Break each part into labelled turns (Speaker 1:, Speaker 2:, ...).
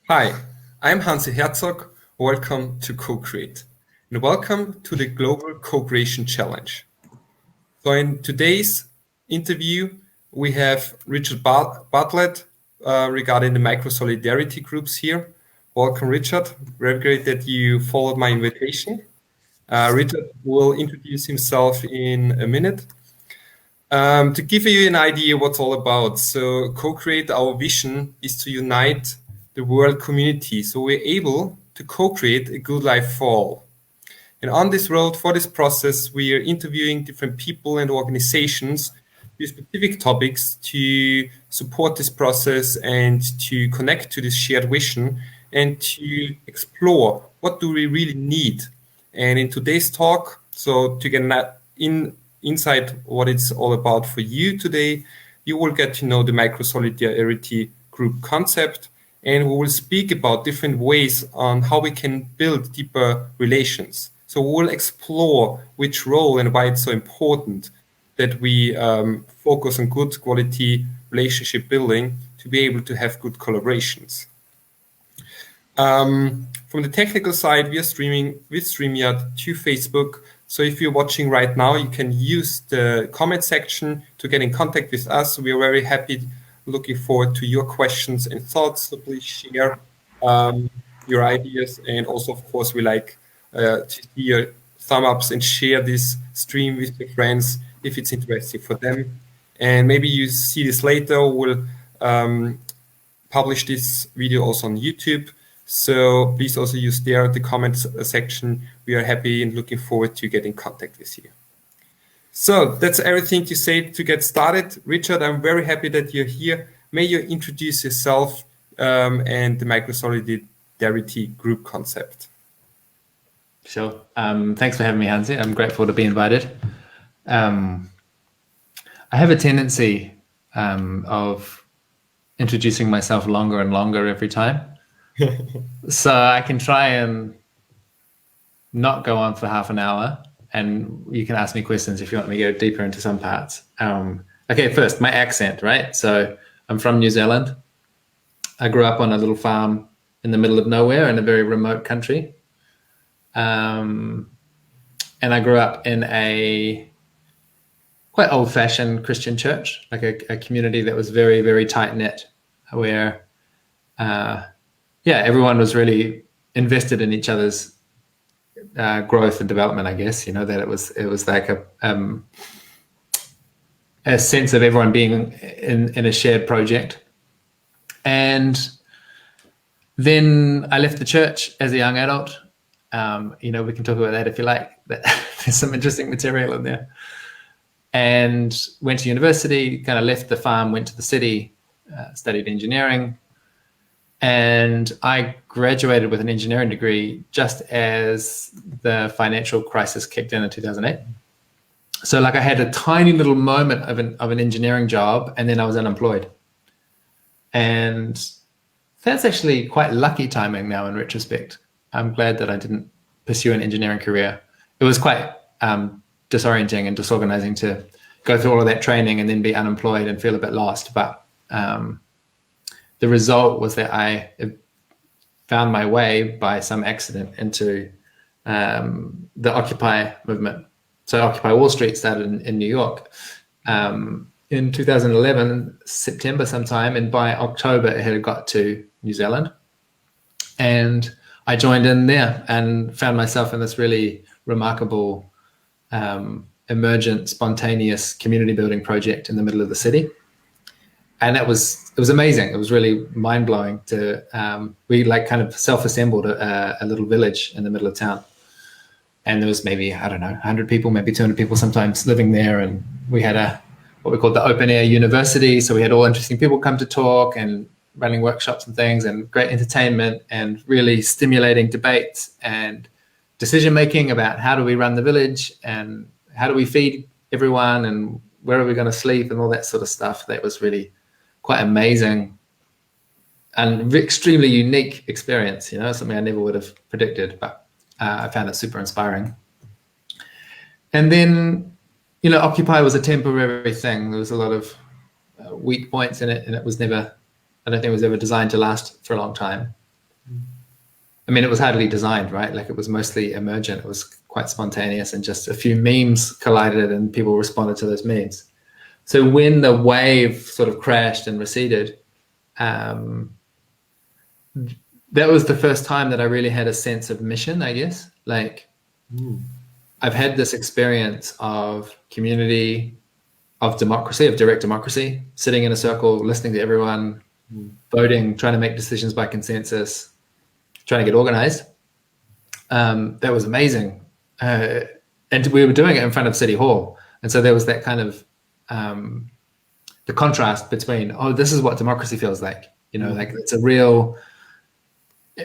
Speaker 1: Hi, I'm Hansi Herzog. Welcome to Co-Create and welcome to the Global Co-Creation Challenge. So in today's interview, we have Richard Bartlett regarding the MicroSolidarity Groups here. Welcome, Richard. Very great that you followed my invitation. Richard will introduce himself in a minute. To give you an idea what's all about, so Co-Create, our vision is to unite the world community so we're able to co-create a good life for all. And on this road, for this process, we are interviewing different people and organizations with specific topics to support this process and to connect to this shared vision and to explore what do we really need. And in today's talk, so to get insight what it's all about for you today, you will get to know the MicroSolidarity Group concept, and we will speak about different ways on how we can build deeper relations. So we'll explore which role and why it's so important that we focus on good quality relationship building to be able to have good collaborations. From the technical side, we are streaming with StreamYard to Facebook. So if you're watching right now, you can use the comment section to get in contact with us. We are very happy, looking forward to your questions and thoughts. So please share your ideas. And also, of course, we like to see your thumb ups and share this stream with your friends if it's interesting for them. And maybe you see this later. We'll publish this video also on YouTube. So please also use there the comments section. We are happy and looking forward to get in contact with you. So that's everything to say to get started. Richard, I'm very happy that you're here. May you introduce yourself and the MicroSolidarity Group concept.
Speaker 2: Sure. Thanks for having me, Hansi. I'm grateful to be invited. I have a tendency of introducing myself longer and longer every time. So I can try and not go on for half an hour, and you can ask me questions if you want me to go deeper into some parts. Okay, first, my accent, right? So I'm from New Zealand. I grew up on a little farm in the middle of nowhere in a very remote country. And I grew up in a quite old-fashioned Christian church, like a community that was very, very tight-knit, where everyone was really invested in each other's growth and development, I guess, that it was like a sense of everyone being in a shared project. And then I left the church as a young adult. We can talk about that if you like. There's some interesting material in there. And went to university, kind of left the farm, went to the city, studied engineering. And I graduated with an engineering degree just as the financial crisis kicked in 2008. So I had a tiny little moment of an engineering job, and then I was unemployed. And that's actually quite lucky timing now in retrospect. I'm glad that I didn't pursue an engineering career. It was quite disorienting and disorganizing to go through all of that training and then be unemployed and feel a bit lost. But the result was that I found my way by some accident into the Occupy movement. So Occupy Wall Street started in New York in 2011, September sometime, and by October it had got to New Zealand. And I joined in there and found myself in this really remarkable, emergent, spontaneous community building project in the middle of the city. And it was amazing. It was really mind blowing we kind of self-assembled a little village in the middle of town. And there was maybe, 100 people, maybe 200 people sometimes living there. And we had what we called the open air university. So we had all interesting people come to talk and running workshops and things, and great entertainment and really stimulating debates and decision-making about how do we run the village and how do we feed everyone and where are we going to sleep and all that sort of stuff. That was really quite amazing and extremely unique experience, something I never would have predicted, but I found it super inspiring. And then, Occupy was a temporary thing. There was a lot of weak points in it, and it was never, I don't think it was ever designed to last for a long time. I mean, it was hardly designed, right? Like it was mostly emergent. It was quite spontaneous, and just a few memes collided and people responded to those memes. So when the wave sort of crashed and receded, that was the first time that I really had a sense of mission, I guess. Like I've had this experience of community, of democracy, of direct democracy, sitting in a circle, listening to everyone, voting, trying to make decisions by consensus, trying to get organized. That was amazing. And we were doing it in front of City Hall. And so there was that kind of the contrast between, oh, this is what democracy feels like. You know, like it's a real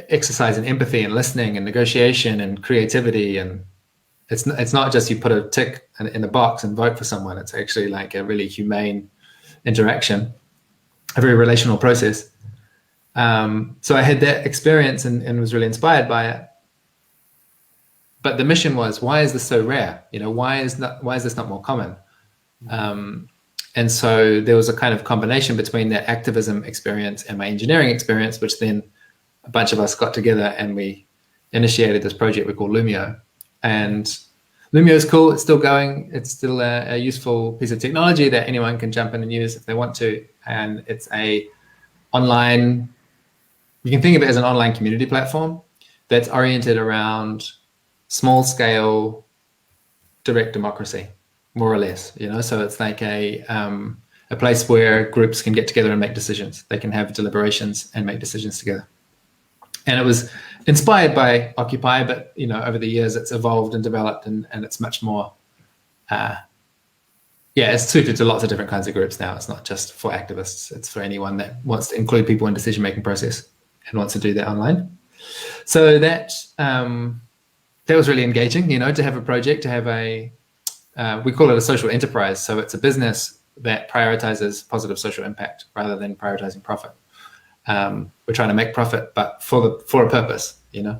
Speaker 2: exercise in empathy and listening and negotiation and creativity. And it's not just you put a tick in a box and vote for someone. It's actually like a really humane interaction, a very relational process. So I had that experience and was really inspired by it. But the mission was, why is this so rare? You know, why is this not more common? And so there was a kind of combination between that activism experience and my engineering experience, which then a bunch of us got together and we initiated this project we call Lumio. And Lumio is cool. It's still going. It's still a useful piece of technology that anyone can jump in and use if they want to. And it's a online, you can think of it as an online community platform that's oriented around small scale direct democracy, more or less, you know. So it's like a place where groups can get together and make decisions. They can have deliberations and make decisions together. And it was inspired by Occupy, but you know, over the years it's evolved and developed, and it's much more it's suited to lots of different kinds of groups now. It's not just for activists, it's for anyone that wants to include people in decision-making process and wants to do that online. So that was really engaging, you know, to have a project, to have we call it a social enterprise. So it's a business that prioritizes positive social impact rather than prioritizing profit. We're trying to make profit, but for a purpose, you know.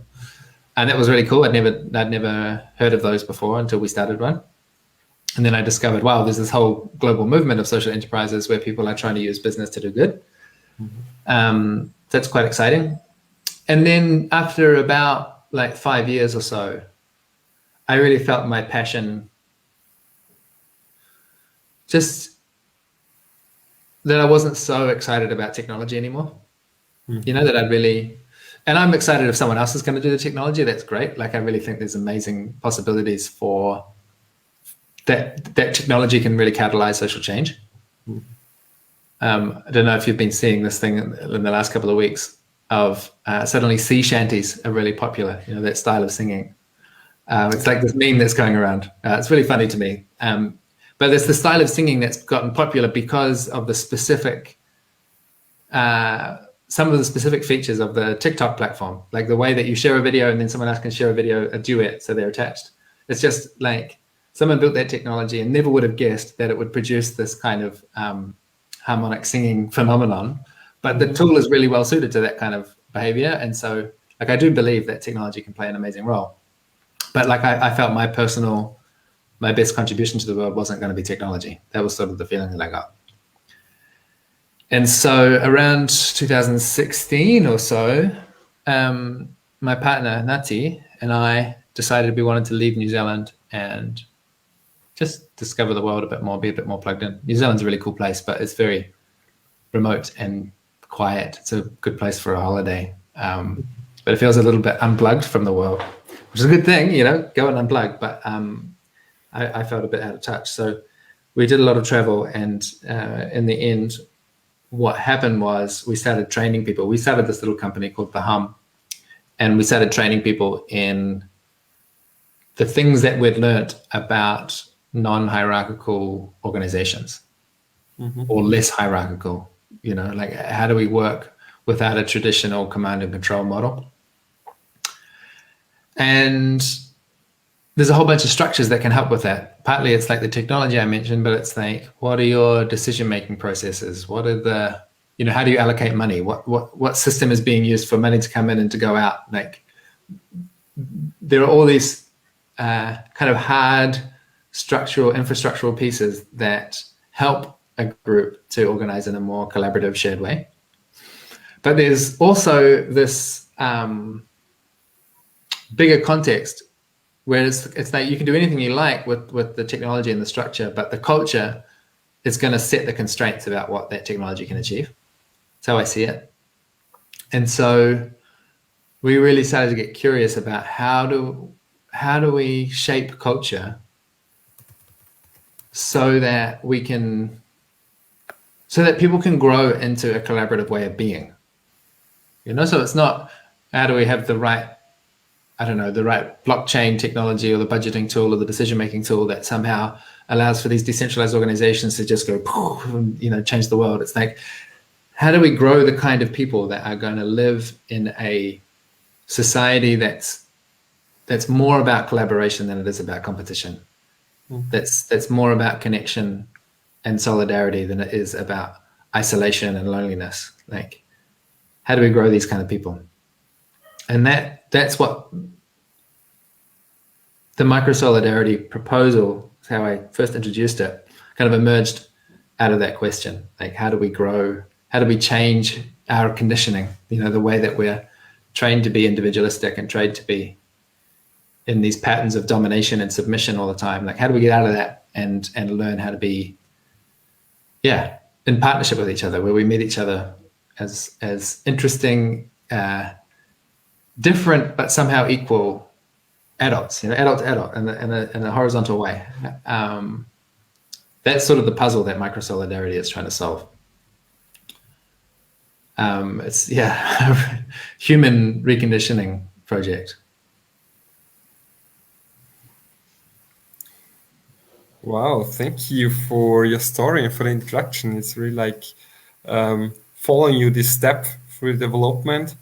Speaker 2: And that was really cool. I'd never heard of those before until we started one. And then I discovered, wow, there's this whole global movement of social enterprises where people are trying to use business to do good. That's quite exciting. And then after about like 5 years or so, I really felt my passion just that I wasn't so excited about technology anymore. You know, that and I'm excited if someone else is going to do the technology, that's great. Like I really think there's amazing possibilities for that technology can really catalyze social change. I don't know if you've been seeing this thing in the last couple of weeks of suddenly sea shanties are really popular, you know, that style of singing. It's like this meme that's going around. It's really funny to me. But there's the style of singing that's gotten popular because of the specific, some of the specific features of the TikTok platform, like the way that you share a video and then someone else can share a video, a duet, so they're attached. It's just like someone built that technology and never would have guessed that it would produce this kind of harmonic singing phenomenon. But the tool is really well suited to that kind of behavior. And so like I do believe that technology can play an amazing role. But like I felt my best contribution to the world wasn't going to be technology. That was sort of the feeling that I got. And so around 2016 or so, my partner, Nati, and I decided we wanted to leave New Zealand and just discover the world a bit more, be a bit more plugged in. New Zealand's a really cool place, but it's very remote and quiet. It's a good place for a holiday. But it feels a little bit unplugged from the world, which is a good thing, you know, go and unplug. But I felt a bit out of touch. So we did a lot of travel, and in the end, what happened was we started training people. We started this little company called Baham, and we started training people in the things that we'd learned about non-hierarchical organizations or less hierarchical, you know, like how do we work without a traditional command and control model? And there's a whole bunch of structures that can help with that. Partly it's like the technology I mentioned, but it's like, what are your decision-making processes? What are the, you know, how do you allocate money? What system is being used for money to come in and to go out? Like there are all these kind of hard infrastructural pieces that help a group to organize in a more collaborative, shared way. But there's also this bigger context, where it's like you can do anything you like with the technology and the structure, but the culture is going to set the constraints about what that technology can achieve. That's how I see it. And so we really started to get curious about how do we shape culture so that people can grow into a collaborative way of being. So it's not how do we have the right blockchain technology or the budgeting tool or the decision-making tool that somehow allows for these decentralized organizations to just go, and, change the world. It's like, how do we grow the kind of people that are going to live in a society that's more about collaboration than it is about competition? That's more about connection and solidarity than it is about isolation and loneliness. Like, how do we grow these kind of people? And that's what the MicroSolidarity proposal, how I first introduced it, kind of emerged out of that question. Like, how do we grow? How do we change our conditioning? The way that we're trained to be individualistic and trained to be in these patterns of domination and submission all the time. Like, how do we get out of that and learn how to be, in partnership with each other, where we meet each other as interesting, different but somehow equal adults, adult to adult, in a horizontal way. That's sort of the puzzle that MicroSolidarity is trying to solve. It's human reconditioning project.
Speaker 1: Wow, thank you for your story and for the introduction. It's really like following you this step through development.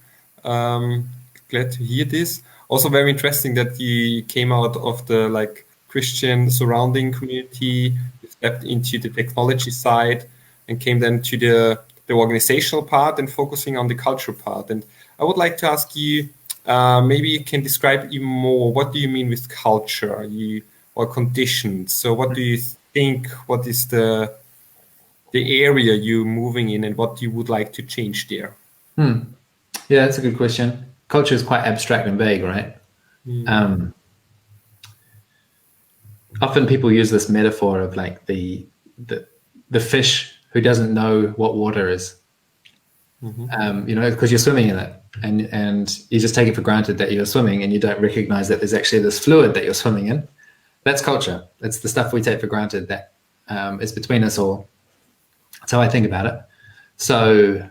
Speaker 1: Glad to hear this. Also very interesting that you came out of the Christian surrounding community, you stepped into the technology side and came then to the organizational part and focusing on the cultural part. And I would like to ask you, maybe you can describe even more, what do you mean with culture or conditions? So what do you think, what is the area you're moving in and what you would like to change there?
Speaker 2: Yeah, that's a good question. Culture is quite abstract and vague, right? Often people use this metaphor of like the fish who doesn't know what water is, because you're swimming in it and you just take it for granted that you're swimming and you don't recognize that there's actually this fluid that you're swimming in. That's culture. It's the stuff we take for granted that is between us all. That's how I think about it. So,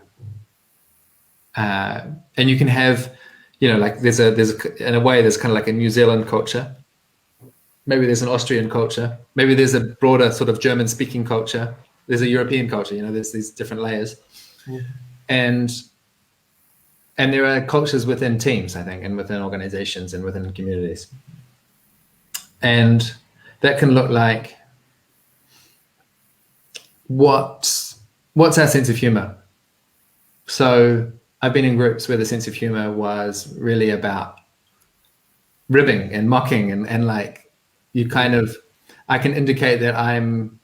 Speaker 2: and you can have, there's in a way, there's kind of like a New Zealand culture. Maybe there's an Austrian culture. Maybe there's a broader sort of German-speaking culture. There's a European culture. There's these different layers, and there are cultures within teams, I think, and within organizations and within communities, and that can look like what's our sense of humor. So I've been in groups where the sense of humor was really about ribbing and mocking and like, I can indicate that I'm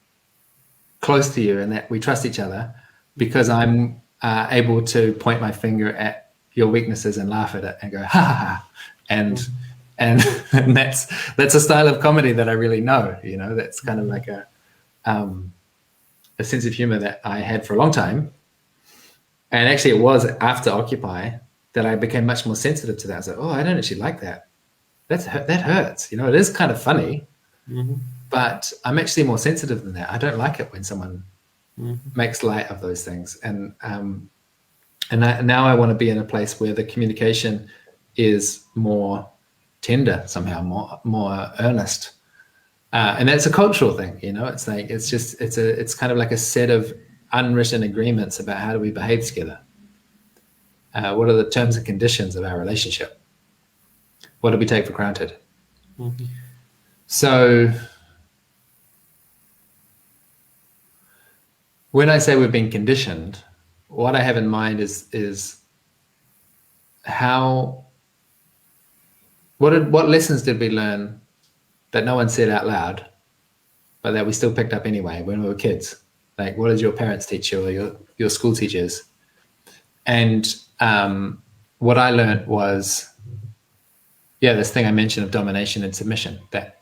Speaker 2: close to you and that we trust each other because I'm able to point my finger at your weaknesses and laugh at it and go, ha ha ha. And that's a style of comedy that I really know, that's kind of like a sense of humor that I had for a long time. And actually it was after Occupy that I became much more sensitive to that. I was like, I don't actually like that. That hurts. It is kind of funny, but I'm actually more sensitive than that. I don't like it when someone makes light of those things. And now I want to be in a place where the communication is more tender, somehow more earnest. And that's a cultural thing, it's like, it's kind of like a set of unwritten agreements about how do we behave together. What are the terms and conditions of our relationship? What do we take for granted? So when I say we've been conditioned, what I have in mind is what lessons did we learn that no one said out loud, but that we still picked up anyway when we were kids? Like, what did your parents teach you or your school teachers? And what I learned was yeah, this thing I mentioned of domination and submission, that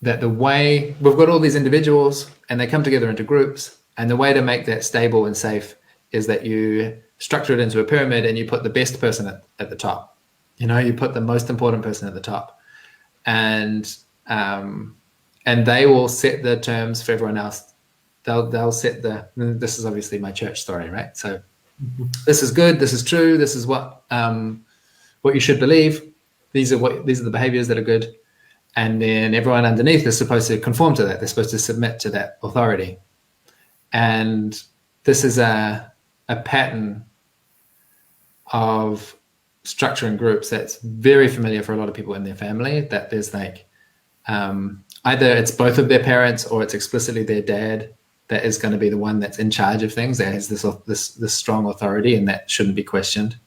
Speaker 2: the way we've got all these individuals and they come together into groups, and the way to make that stable and safe is that you structure it into a pyramid and you put the best person at the top. You put the most important person at the top, and they will set the terms for everyone else. They'll set this is obviously my church story, right? So this is good, this is true, this is what you should believe. These are the behaviors that are good. And then everyone underneath is supposed to conform to that. They're supposed to submit to that authority. And this is a pattern of structuring groups that's very familiar for a lot of people in their family, that there's like either it's both of their parents or it's explicitly their dad that is going to be the one that's in charge of things, that has this strong authority and that shouldn't be questioned.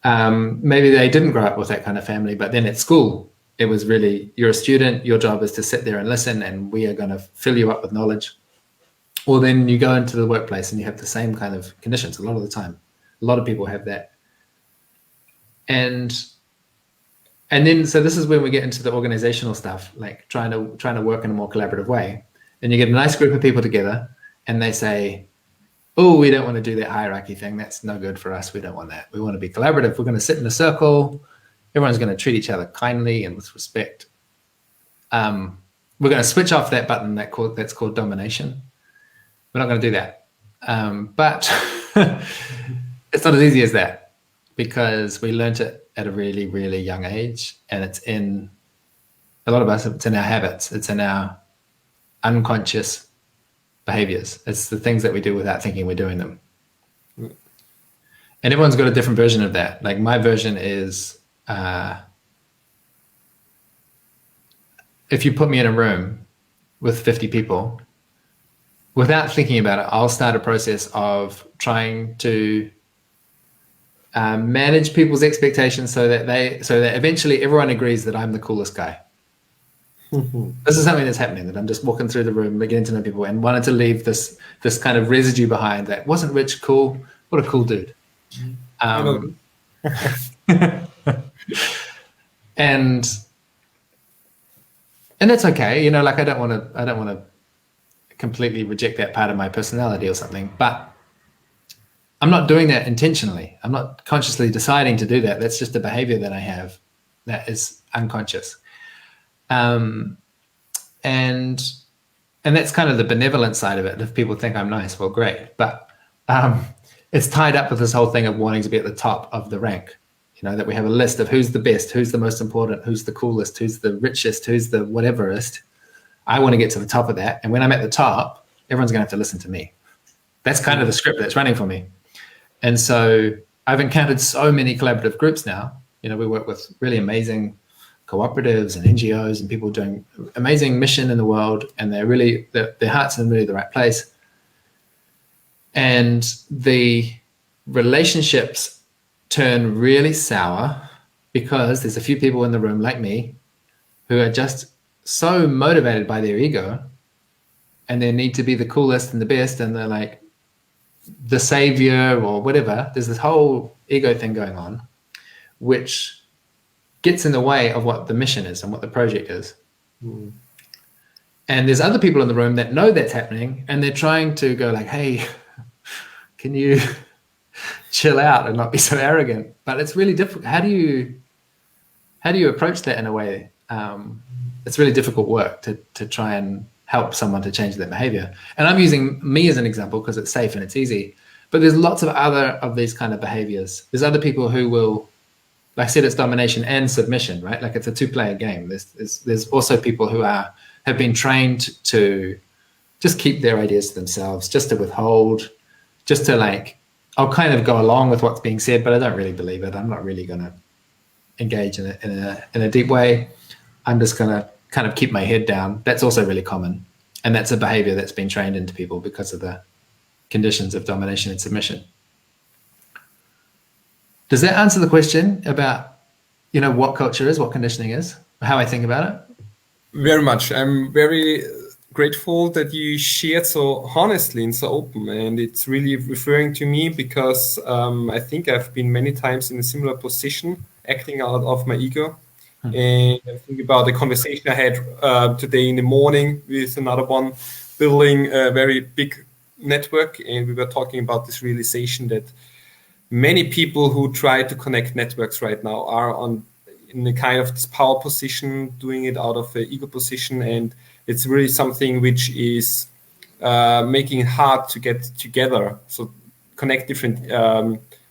Speaker 2: Maybe they didn't grow up with that kind of family, but then at school, it was really, you're a student, your job is to sit there and listen, and we are going to fill you up with knowledge. Or then you go into the workplace and you have the same kind of conditions a lot of the time. A lot of people have that. And then, so this is when we get into the organizational stuff, like trying to work in a more collaborative way. And you get a nice group of people together and they say, oh, we don't want to do that hierarchy thing. That's no good for us. We don't want that. We want to be collaborative. We're going to sit in a circle. Everyone's going to treat each other kindly and with respect. We're going to switch off that button that's called domination. We're not going to do that. But it's not as easy as that, because we learned it at a really, really young age. And it's in a lot of us, it's in our habits. It's in our unconscious behaviors. It's the things that we do without thinking we're doing them. And everyone's got a different version of that. Like my version is, if you put me in a room with 50 people, without thinking about it, I'll start a process of trying to manage people's expectations so that eventually everyone agrees that I'm the coolest guy. This is something that's happening, that I'm just walking through the room, getting to know people, and wanted to leave this kind of residue behind that wasn't Rich cool? What a cool dude. And that's okay, like I don't want to completely reject that part of my personality or something, but I'm not doing that intentionally. I'm not consciously deciding to do that. That's just a behavior that I have that is unconscious. And that's kind of the benevolent side of it. If people think I'm nice, well, great. But it's tied up with this whole thing of wanting to be at the top of the rank. That we have a list of who's the best, who's the most important, who's the coolest, who's the richest, who's the whateverest. I want to get to the top of that. And when I'm at the top, everyone's going to have to listen to me. That's kind of the script that's running for me. And so I've encountered so many collaborative groups now. We work with really amazing cooperatives and NGOs and people doing amazing mission in the world, and their heart's in really the right place. And the relationships turn really sour because there's a few people in the room like me who are just so motivated by their ego and their need to be the coolest and the best, and they're like the savior or whatever. There's this whole ego thing going on, which gets in the way of what the mission is and what the project is. Mm. And there's other people in the room that know that's happening, and they're trying to go like, hey, can you chill out and not be so arrogant? But it's really difficult. How do you approach that in a way? It's really difficult work to try and help someone to change their behavior. And I'm using me as an example because it's safe and it's easy. But there's lots of other of these kind of behaviors. There's other people who will, like I said, it's domination and submission, right? Like it's a two-player game. There's also people who have been trained to just keep their ideas to themselves, just to withhold, just to like, I'll kind of go along with what's being said, but I don't really believe it. I'm not really going to engage in a deep way. I'm just going to kind of keep my head down. That's also really common. And that's a behavior that's been trained into people because of the conditions of domination and submission. Does that answer the question about, what culture is, what conditioning is, how I think about it?
Speaker 1: Very much. I'm very grateful that you shared so honestly and so open. And it's really referring to me because I think I've been many times in a similar position, acting out of my ego. And I think about the conversation I had today in the morning with another one, building a very big network. And we were talking about this realization that many people who try to connect networks right now are in a kind of this power position, doing it out of an ego position. And it's really something which is making it hard to get together. So connect different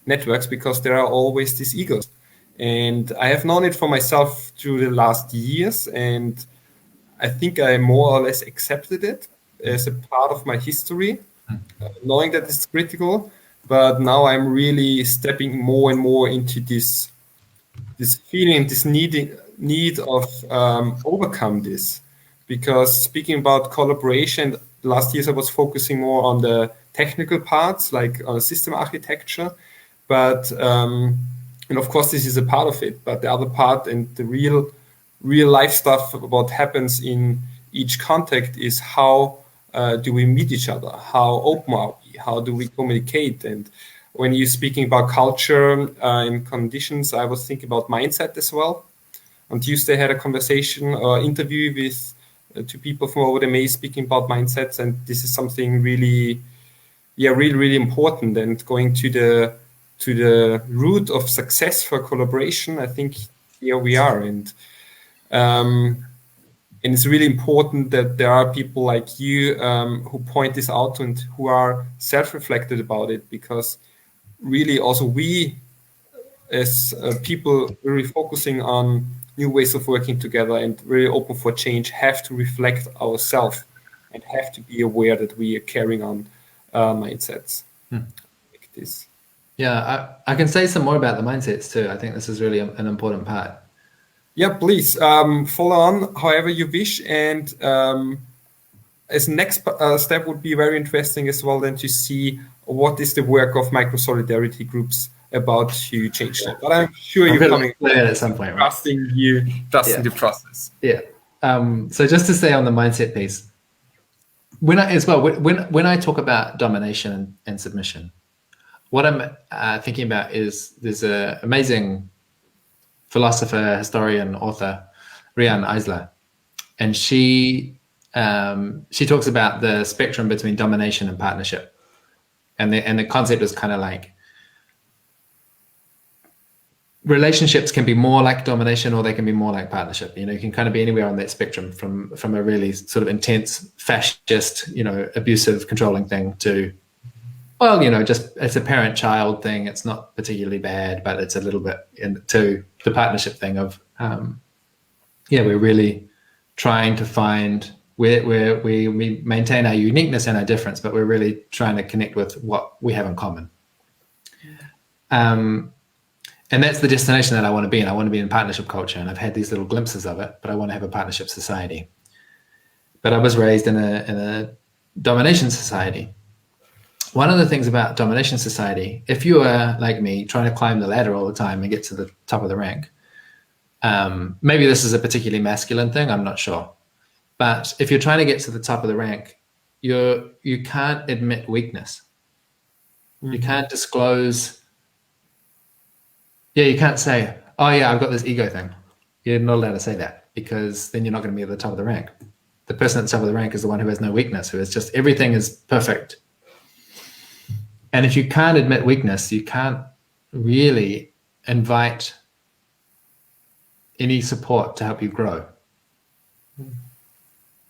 Speaker 1: networks because there are always these egos. And I have known it for myself through the last years. And I think I more or less accepted it as a part of my history, knowing that it's critical. But now I'm really stepping more and more into this feeling, this need of overcome this. Because speaking about collaboration, last years I was focusing more on the technical parts, like on system architecture. But and of course this is a part of it. But the other part and the real life stuff, what happens in each contact, is how do we meet each other? How open are we? How do we communicate? And when you're speaking about culture and conditions, I was thinking about mindset as well. On Tuesday, I had a conversation or interview with two people from over the May speaking about mindsets, and this is something really important. And going to the root of success for collaboration, I think here we are, and it's really important that there are people like you who point this out and who are self-reflected about it, because really also we as people really focusing on new ways of working together and really open for change have to reflect ourselves and have to be aware that we are carrying on mindsets like this.
Speaker 2: Yeah, I can say some more about the mindsets too. I think this is really an important part.
Speaker 1: Yeah, please follow on however you wish. And as next step would be very interesting as well then to see what is the work of MicroSolidarity Groups about to change that. But I'm sure you're coming
Speaker 2: at some point, right?
Speaker 1: Trusting the process.
Speaker 2: Yeah. So just to stay on the mindset piece, when I talk about domination and submission, what I'm thinking about is there's an amazing philosopher, historian, author, Riane Eisler, and she talks about the spectrum between domination and partnership, and the concept is kind of like relationships can be more like domination or they can be more like partnership. You can kind of be anywhere on that spectrum, from a really sort of intense fascist, abusive, controlling thing to, well, just it's a parent-child thing. It's not particularly bad, but it's a little bit into the partnership thing of, we're really trying to find where we maintain our uniqueness and our difference, but we're really trying to connect with what we have in common. And that's the destination that I want to be in. I want to be in partnership culture, and I've had these little glimpses of it, but I want to have a partnership society. But I was raised in a domination society. One of the things about domination society, if you are like me, trying to climb the ladder all the time and get to the top of the rank, maybe this is a particularly masculine thing, I'm not sure. But if you're trying to get to the top of the rank, you can't admit weakness. Mm-hmm. You can't disclose. Yeah, you can't say, oh yeah, I've got this ego thing. You're not allowed to say that, because then you're not going to be at the top of the rank. The person at the top of the rank is the one who has no weakness, who is just, everything is perfect. And if you can't admit weakness, you can't really invite any support to help you grow.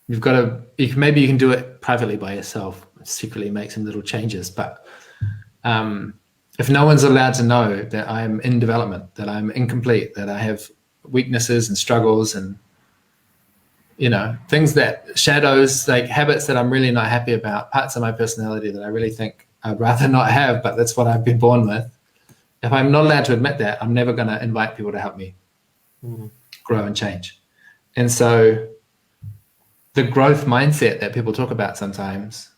Speaker 2: You've got to, maybe you can do it privately by yourself, secretly make some little changes, but if no one's allowed to know that I'm in development, that I'm incomplete, that I have weaknesses and struggles and, things shadows, like habits that I'm really not happy about, parts of my personality that I really think I'd rather not have, but that's what I've been born with. If I'm not allowed to admit that, I'm never going to invite people to help me grow and change. And so the growth mindset that people talk about sometimes,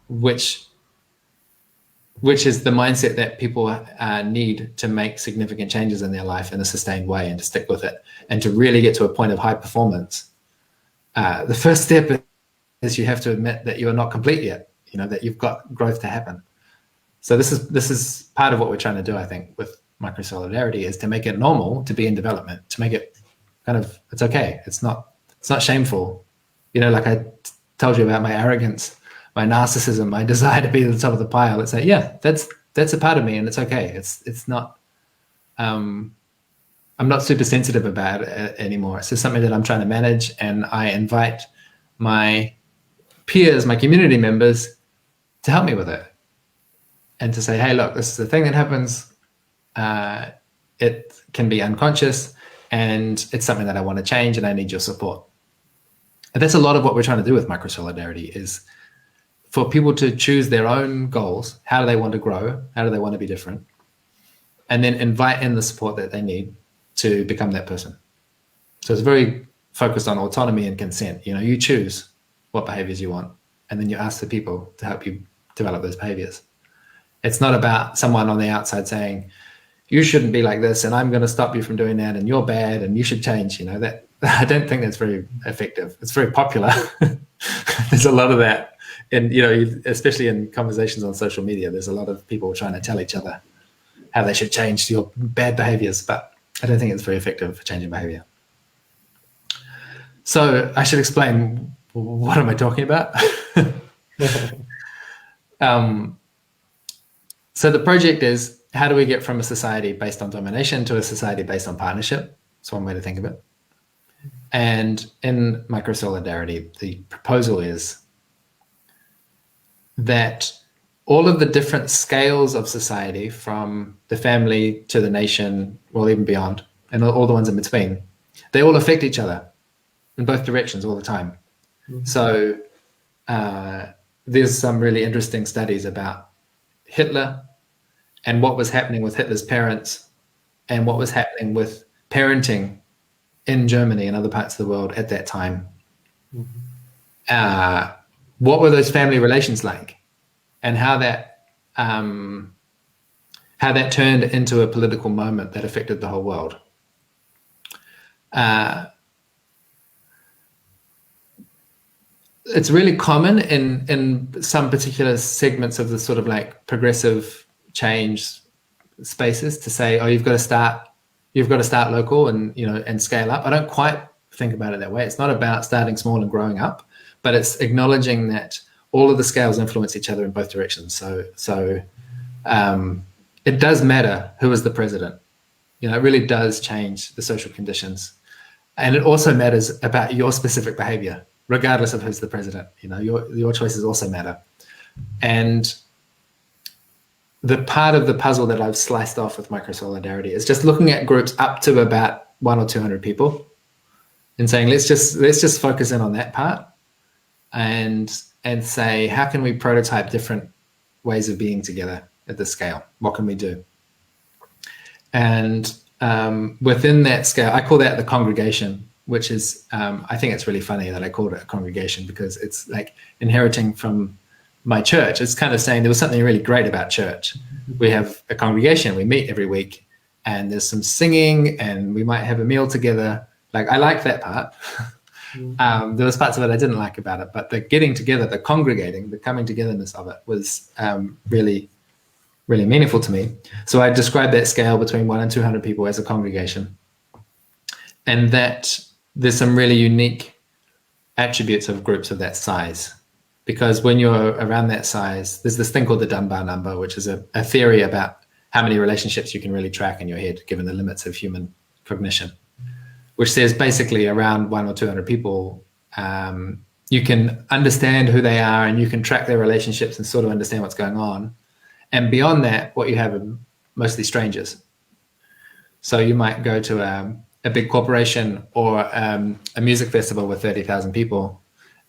Speaker 2: which is the mindset that people need to make significant changes in their life in a sustained way and to stick with it and to really get to a point of high performance, the first step is you have to admit that you are not complete yet, that you've got growth to happen. So this is part of what we're trying to do, I think, with MicroSolidarity, is to make it normal to be in development, to make it it's okay. It's not shameful. Like I told you about my arrogance, my narcissism, my desire to be at the top of the pile. It's like, yeah, that's a part of me, and it's okay. It's not, I'm not super sensitive about it anymore. It's just something that I'm trying to manage, and I invite my peers, my community members, to help me with it, and to say, hey, look, this is a thing that happens. It can be unconscious, and it's something that I want to change, and I need your support. And that's a lot of what we're trying to do with MicroSolidarity, is for people to choose their own goals. How do they want to grow? How do they want to be different? And then invite in the support that they need to become that person. So it's very focused on autonomy and consent. You choose what behaviors you want, and then you ask the people to help you develop those behaviors. It's not about someone on the outside saying, you shouldn't be like this, and I'm going to stop you from doing that, and you're bad, and you should change. That I don't think that's very effective. It's very popular. There's a lot of that, and especially in conversations on social media, there's a lot of people trying to tell each other how they should change your bad behaviors, but I don't think it's very effective for changing behavior. So I should explain, what am I talking about? So the project is, how do we get from a society based on domination to a society based on partnership? That's one way to think of it. And in MicroSolidarity, the proposal is that all of the different scales of society, from the family to the nation, or even beyond, and all the ones in between, they all affect each other in both directions all the time. Mm-hmm. So there's some really interesting studies about Hitler and what was happening with Hitler's parents, and what was happening with parenting in Germany and other parts of the world at that time. Mm-hmm. What were those family relations like, and how that turned into a political moment that affected the whole world. It's really common in some particular segments of the sort of like progressive change spaces to say, oh, you've got to start local and scale up. I don't quite think about it that way. It's not about starting small and growing up, but it's acknowledging that all of the scales influence each other in both directions. So it does matter who is the president. It really does change the social conditions. And it also matters about your specific behavior, regardless of who's the president. Your choices also matter. And the part of the puzzle that I've sliced off with MicroSolidarity is just looking at groups up to about 100 or 200 people and saying, let's just focus in on that part and say, how can we prototype different ways of being together at this scale? What can we do? And within that scale, I call that the congregation, which is, I think it's really funny that I called it a congregation, because it's like inheriting from my church. It's kind of saying there was something really great about church. We have a congregation, we meet every week, and there's some singing, and we might have a meal together. Like, I like that part. There was parts of it I didn't like about it, but the getting together, the congregating, the coming togetherness of it was really, really meaningful to me. So I described that scale between 100 and 200 people as a congregation, and that there's some really unique attributes of groups of that size. Because when you're around that size, there's this thing called the Dunbar number, which is a theory about how many relationships you can really track in your head, given the limits of human cognition, which says basically around 100 or 200 people, you can understand who they are, and you can track their relationships and sort of understand what's going on. And beyond that, what you have are mostly strangers. So you might go to a big corporation or a music festival with 30,000 people,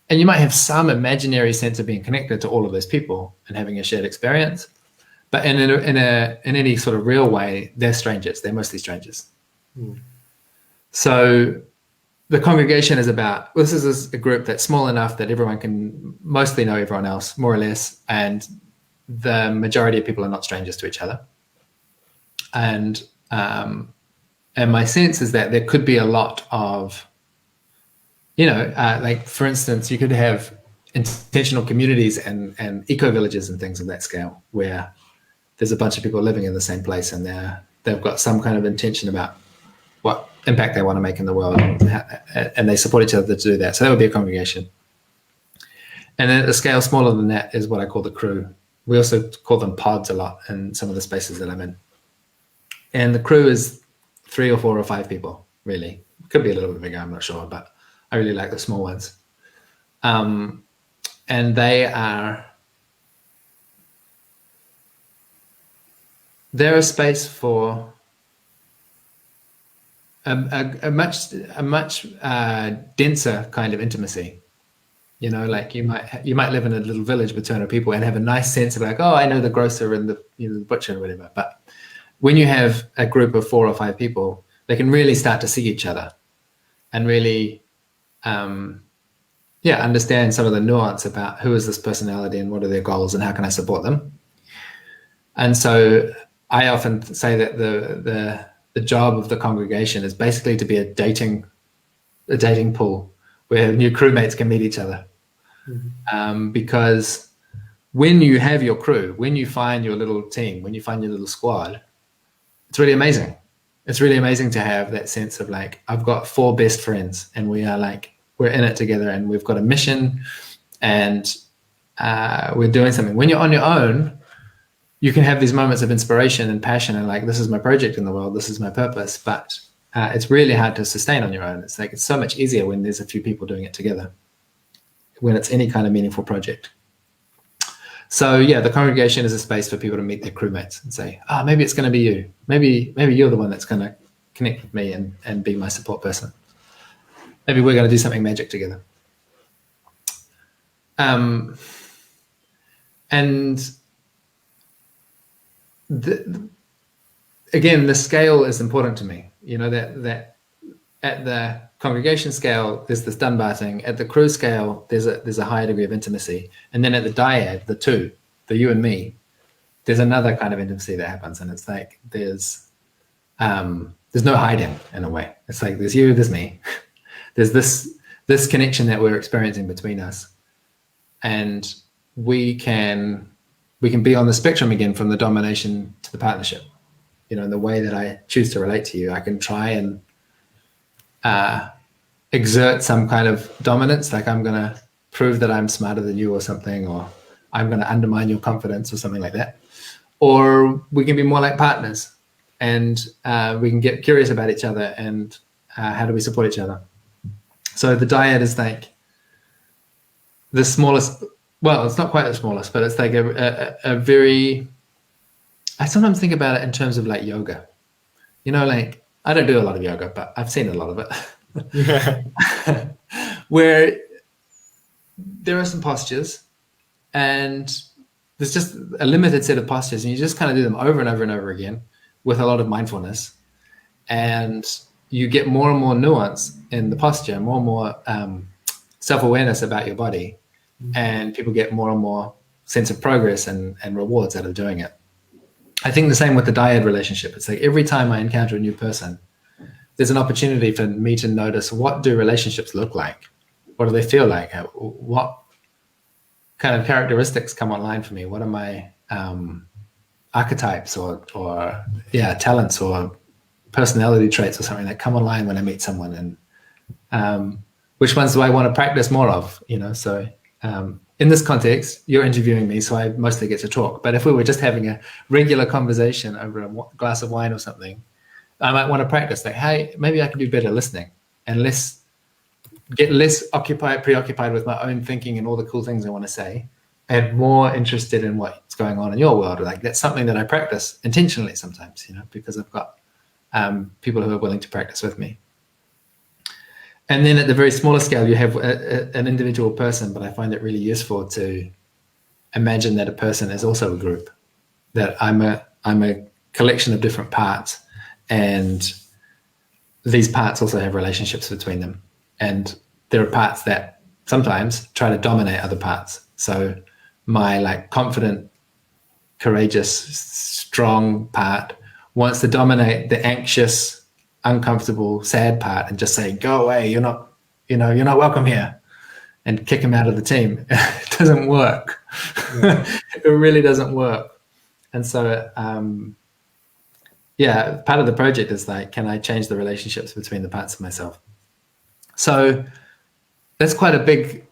Speaker 2: and you might have some imaginary sense of being connected to all of those people and having a shared experience. But in any sort of real way, they're strangers. They're mostly strangers. So the congregation is about, this is a group that's small enough that everyone can mostly know everyone else, more or less, and the majority of people are not strangers to each other. And my sense is that there could be a lot of, like for instance, you could have intentional communities and eco villages and things of that scale, where there's a bunch of people living in the same place, and they've got some kind of intention about what impact they want to make in the world, and they support each other to do that. So that would be a congregation. And then at a scale smaller than that is what I call the crew. We also call them pods a lot in some of the spaces that I'm in. And the crew is 3 or 4 or 5 people, really. It could be a little bit bigger, I'm not sure, but I really like the small ones. And they're a space for a much denser kind of intimacy. Like you might live in a little village with 200 people and have a nice sense of like, oh, I know the grocer and the butcher or whatever. But when you have a group of 4 or 5 people, they can really start to see each other and really, understand some of the nuance about who is this personality and what are their goals and how can I support them. And so I often say that the job of the congregation is basically to be a dating pool where new crewmates can meet each other. Mm-hmm. Because when you have your crew, when you find your little team, when you find your little squad, it's really amazing. It's really amazing to have that sense of like, I've got 4 best friends and we're in it together and we've got a mission and we're doing something. When you're on your own, you can have these moments of inspiration and passion and like, this is my project in the world, this is my purpose, but it's really hard to sustain on your own. It's like, it's so much easier when there's a few people doing it together, when it's any kind of meaningful project. So yeah, the congregation is a space for people to meet their crewmates and say, maybe it's going to be you. Maybe you're the one that's going to connect with me and be my support person. Maybe we're going to do something magic together. And again, the scale is important to me. That at the congregation scale, there's this Dunbar thing. At the crew scale, there's a higher degree of intimacy. And then at the dyad, the you and me, there's another kind of intimacy that happens. And it's like there's no hiding in a way. It's like there's you, there's me. There's this connection that we're experiencing between us. And we can be on the spectrum again from the domination to the partnership. In the way that I choose to relate to you, I can try and exert some kind of dominance, like I'm going to prove that I'm smarter than you or something, or I'm going to undermine your confidence or something like that. Or we can be more like partners and we can get curious about each other and how do we support each other. So the dyad is like the smallest, well, it's not quite the smallest, but it's like a very, I sometimes think about it in terms of like yoga. Like I don't do a lot of yoga, but I've seen a lot of it. Yeah. Where there are some postures and there's just a limited set of postures and you just kind of do them over and over and over again with a lot of mindfulness. And you get more and more nuance in the posture, more and more self-awareness about your body. Mm-hmm. And people get more and more sense of progress and rewards out of doing it. I think the same with the dyad relationship. It's like every time I encounter a new person, there's an opportunity for me to notice, what do relationships look like? What do they feel like? What kind of characteristics come online for me? What are my archetypes or talents or personality traits or something that come online when I meet someone? And which ones do I want to practice more of? So in this context, you're interviewing me, so I mostly get to talk. But if we were just having a regular conversation over a glass of wine or something, I might want to practice like, hey, maybe I can do better listening and get less preoccupied with my own thinking and all the cool things I want to say, and more interested in what's going on in your world. Like that's something that I practice intentionally sometimes, because I've got people who are willing to practice with me. And then at the very smallest scale, you have an individual person, but I find it really useful to imagine that a person is also a group, that I'm a collection of different parts, and these parts also have relationships between them. And there are parts that sometimes try to dominate other parts. So my like confident, courageous, strong part wants to dominate the anxious, uncomfortable, sad part and just say, go away, you're not you're not welcome here, and kick them out of the team. It doesn't work. Yeah. It really doesn't work. And so, part of the project is like, can I change the relationships between the parts of myself? So that's quite a big,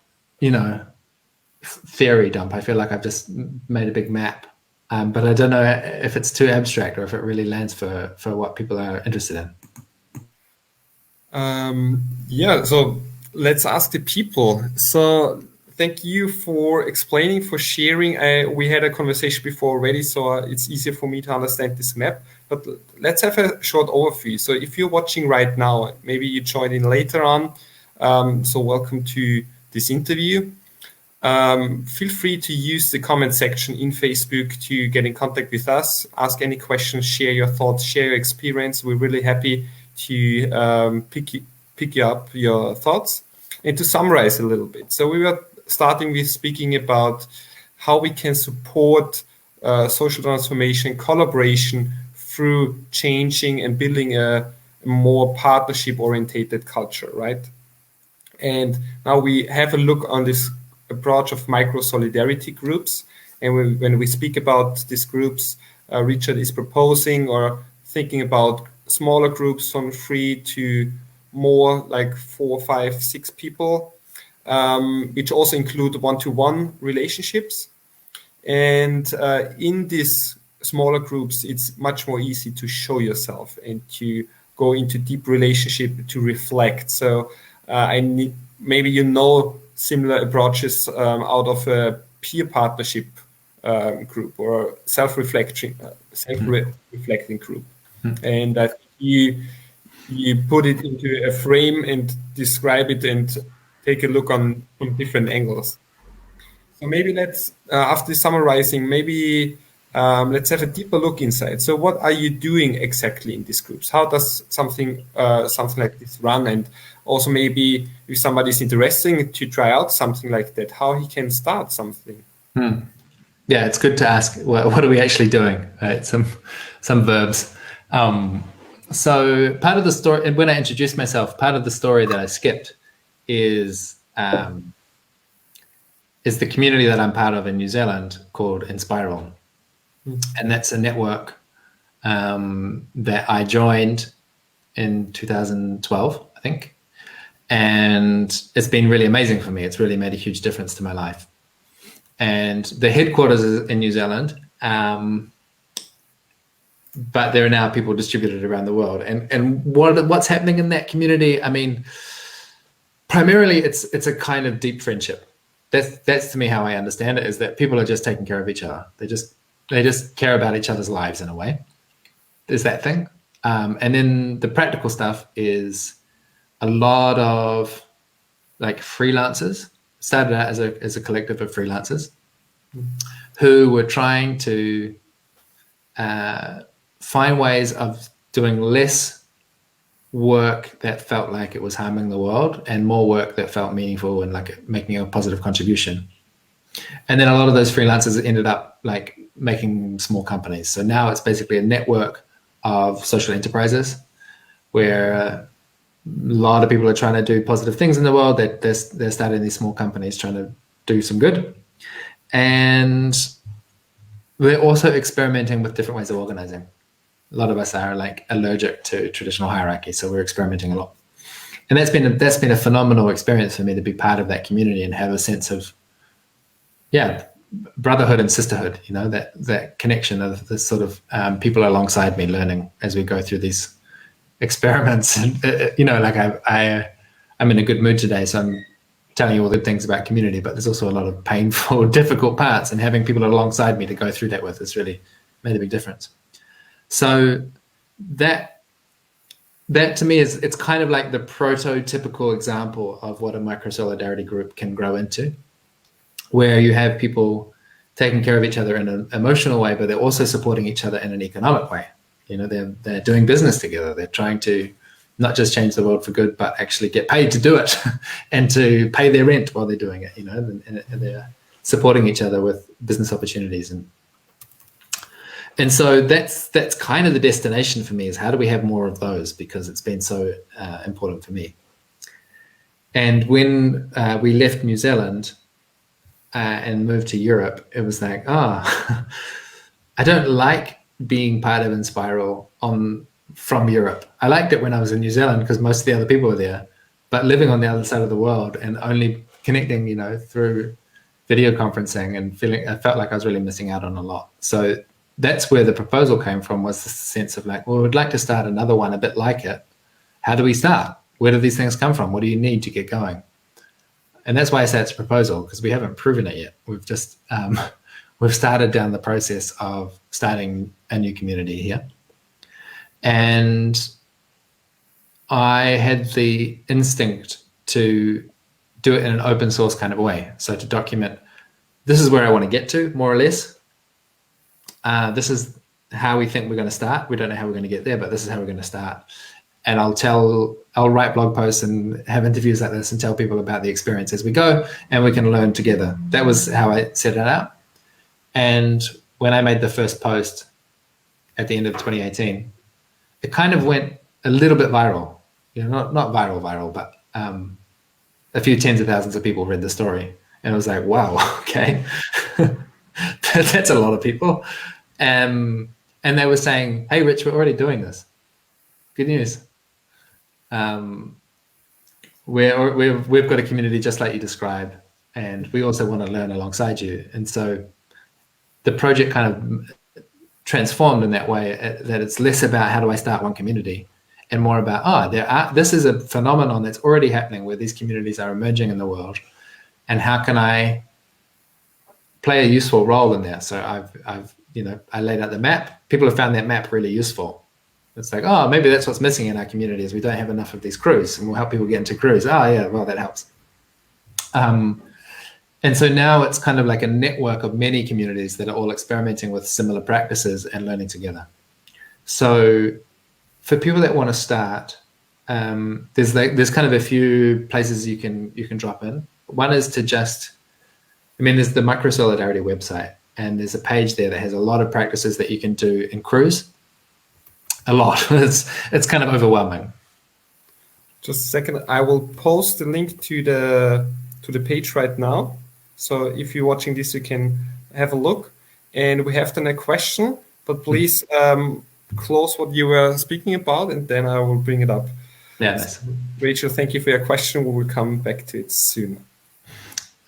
Speaker 2: theory dump. I feel like I've just made a big map, but I don't know if it's too abstract or if it really lands for what people are interested in.
Speaker 1: So let's ask the people. So thank you for explaining, for sharing. We had a conversation before already, so it's easier for me to understand this map. But let's have a short overview. So if you're watching right now, maybe you joined in later on. So welcome to this interview. Feel free to use the comment section in Facebook to get in contact with us, ask any questions, share your thoughts, share your experience. We're really happy to pick up your thoughts. And to summarize a little bit. So we were starting with speaking about how we can support social transformation, collaboration through changing and building a more partnership-orientated culture, right? And now we have a look on this approach of MicroSolidarity Groups. And when we speak about these groups, Richard is proposing or thinking about smaller groups from 3 to more like 4, 5, 6 people, which also include one-to-one relationships. And in these smaller groups, it's much more easy to show yourself and to go into deep relationship, to reflect. So maybe similar approaches out of a peer partnership group or self-reflecting group. And I think you put it into a frame and describe it and take a look from different angles. So maybe let's, after summarizing, let's have a deeper look inside. So what are you doing exactly in these groups? How does something like this run? And also maybe if somebody's interested to try out something like that, how he can start something.
Speaker 2: Yeah, it's good to ask, what are we actually doing? Right? Some verbs. So part of the story, and when I introduced myself, part of the story that I skipped is the community that I'm part of in New Zealand called Inspiral. And that's a network that I joined in 2012, I think. And it's been really amazing for me. It's really made a huge difference to my life. And the headquarters is in New Zealand, but there are now people distributed around the world. And what's happening in that community? I mean, primarily it's a kind of deep friendship. That's to me how I understand it, is that people are just taking care of each other. They just care about each other's lives in a way. There's that thing. And then the practical stuff is a lot of like freelancers, started out as a collective of freelancers who were trying to find ways of doing less work that felt like it was harming the world and more work that felt meaningful and like making a positive contribution. And then a lot of those freelancers ended up like making small companies. So now it's basically a network of social enterprises where a lot of people are trying to do positive things in the world. They're starting these small companies trying to do some good. And we're also experimenting with different ways of organizing. A lot of us are like allergic to traditional hierarchy, so we're experimenting a lot. And that's been a phenomenal experience for me to be part of that community and have a sense of, brotherhood and sisterhood, that connection of the sort of people alongside me learning as we go through these experiments. And, like I'm in a good mood today, so I'm telling you all the good things about community, but there's also a lot of painful, difficult parts, and having people alongside me to go through that with has really made a big difference. So that to me it's kind of like the prototypical example of what a micro-solidarity group can grow into, where you have people taking care of each other in an emotional way, but they're also supporting each other in an economic way. They're doing business together. They're trying to not just change the world for good, but actually get paid to do it and to pay their rent while they're doing it, and they're supporting each other with business opportunities. And so that's kind of the destination for me, is how do we have more of those, because it's been so important for me. And when we left New Zealand and moved to Europe, it was like, I don't like being part of Inspiral from Europe. I liked it when I was in New Zealand because most of the other people were there, but living on the other side of the world and only connecting, through video conferencing and I felt like I was really missing out on a lot. So that's where the proposal came from, was the sense of like, well, we'd like to start another one a bit like it. How do we start? Where do these things come from? What do you need to get going? And that's why I say it's a proposal, because we haven't proven it yet. We've just we've started down the process of starting a new community here. And I had the instinct to do it in an open source kind of way. So to document, this is where I want to get to, more or less. This is how we think we're going to start. We don't know how we're going to get there, but this is how we're going to start. And I'll write blog posts and have interviews like this and tell people about the experience as we go, and we can learn together. That was how I set it out. And when I made the first post at the end of 2018, it kind of went a little bit viral. Not viral, but a few tens of thousands of people read the story. And I was like, wow, okay. That's a lot of people. And they were saying, hey, Rich, we're already doing this. Good news. We've got a community just like you described, and we also want to learn alongside you. And so the project kind of transformed in that way, that it's less about how do I start one community and more about, this is a phenomenon that's already happening where these communities are emerging in the world, and how can I play a useful role in there? So I laid out the map. People have found that map really useful. It's like, maybe that's what's missing in our community, is we don't have enough of these crews, and we'll help people get into crews. Well, that helps. And so now it's kind of like a network of many communities that are all experimenting with similar practices and learning together. So for people that want to start, there's kind of a few places you can drop in. One is to there's the MicroSolidarity website, and there's a page there that has a lot of practices that you can do in crews. A lot. It's kind of overwhelming.
Speaker 1: Just a second. I will post the link to the page right now. So if you're watching this, you can have a look. And we have then a question, but please close what you were speaking about, and then I will bring it up.
Speaker 2: Yeah, nice.
Speaker 1: Rachel, thank you for your question. We will come back to it soon.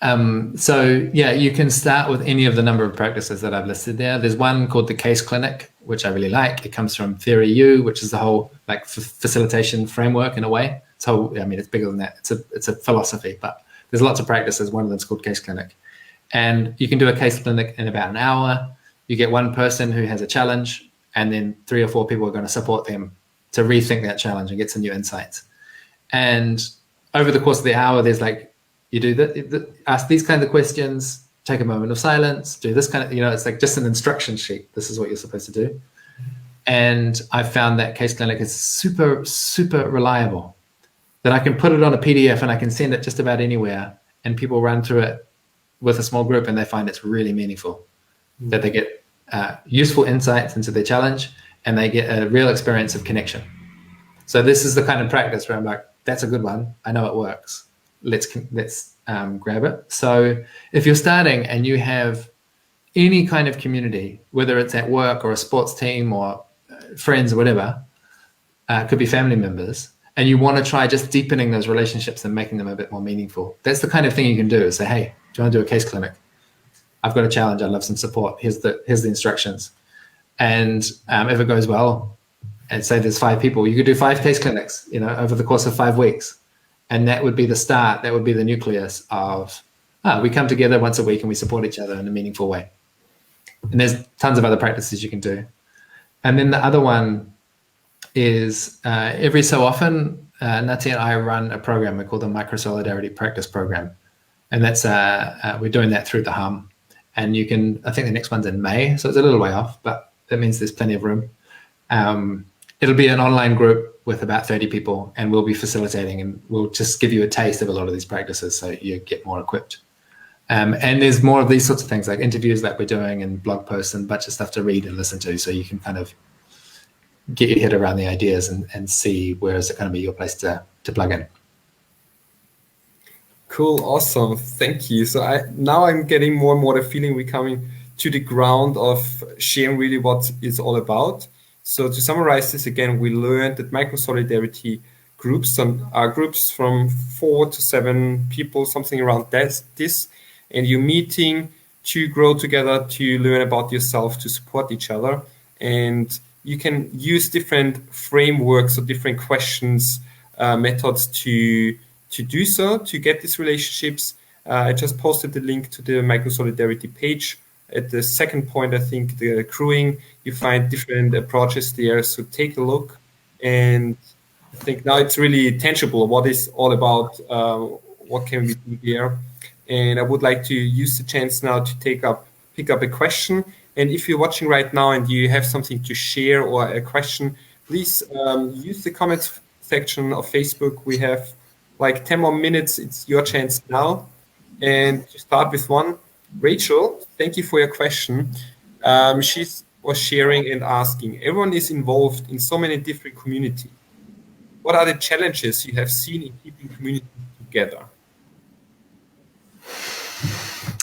Speaker 2: You can start with any of the number of practices that I've listed there. There's one called the Case Clinic, which I really like. It comes from Theory U, which is the whole facilitation framework in a way. So, it's bigger than that. It's a philosophy, but there's lots of practices. One of them is called Case Clinic. And you can do a case clinic in about an hour. You get one person who has a challenge, and then 3 or 4 people are going to support them to rethink that challenge and get some new insights. And over the course of the hour, there's you do ask these kinds of questions, take a moment of silence, do this kind of, it's like just an instruction sheet. This is what you're supposed to do. And I found that Case Clinic is super, super reliable, that I can put it on a PDF and I can send it just about anywhere, and people run through it with a small group and they find it's really meaningful, that they get useful insights into their challenge, and they get a real experience of connection. So this is the kind of practice where I'm like, that's a good one. I know it works. Let's grab it. So if you're starting and you have any kind of community, whether it's at work or a sports team or friends or whatever, could be family members, and you want to try just deepening those relationships and making them a bit more meaningful, that's the kind of thing you can do. Say, hey, do you want to do a case clinic? I've got a challenge. I'd love some support. Here's the instructions. And if it goes well, and say there's 5 people, you could do 5 case clinics, over the course of 5 weeks. And that would be the start. That would be the nucleus of, we come together once a week and we support each other in a meaningful way. And there's tons of other practices you can do. And then the other one is every so often, Nati and I run a program we call the MicroSolidarity Practice Program. And that's we're doing that through the baham. And you can, I think the next one's in May, so it's a little way off, but that means there's plenty of room. It'll be an online group with about 30 people, and we'll be facilitating, and we'll just give you a taste of a lot of these practices so you get more equipped. And there's more of these sorts of things, like interviews that we're doing and blog posts and a bunch of stuff to read and listen to, so you can kind of get your head around the ideas and see where is it going to be your place to plug in.
Speaker 1: Cool, awesome, thank you. So I'm getting more and more the feeling we're coming to the ground of sharing really what it's all about. So to summarize this again, we learned that micro-solidarity groups are groups from 4 to 7 people, something around this, and you're meeting to grow together, to learn about yourself, to support each other. And you can use different frameworks or different questions, methods to do so, to get these relationships. I just posted the link to the MicroSolidarity page. At the second point, I think the accruing, you find different approaches there. So take a look. And I think now it's really tangible what it's all about, what can we do here. And I would like to use the chance now to pick up a question. And if you're watching right now and you have something to share or a question, please use the comments section of Facebook. We have like 10 more minutes. It's your chance now. And to start with one, Rachel, thank you for your question. She was sharing and asking, everyone is involved in so many different communities. What are the challenges you have seen in keeping communities together?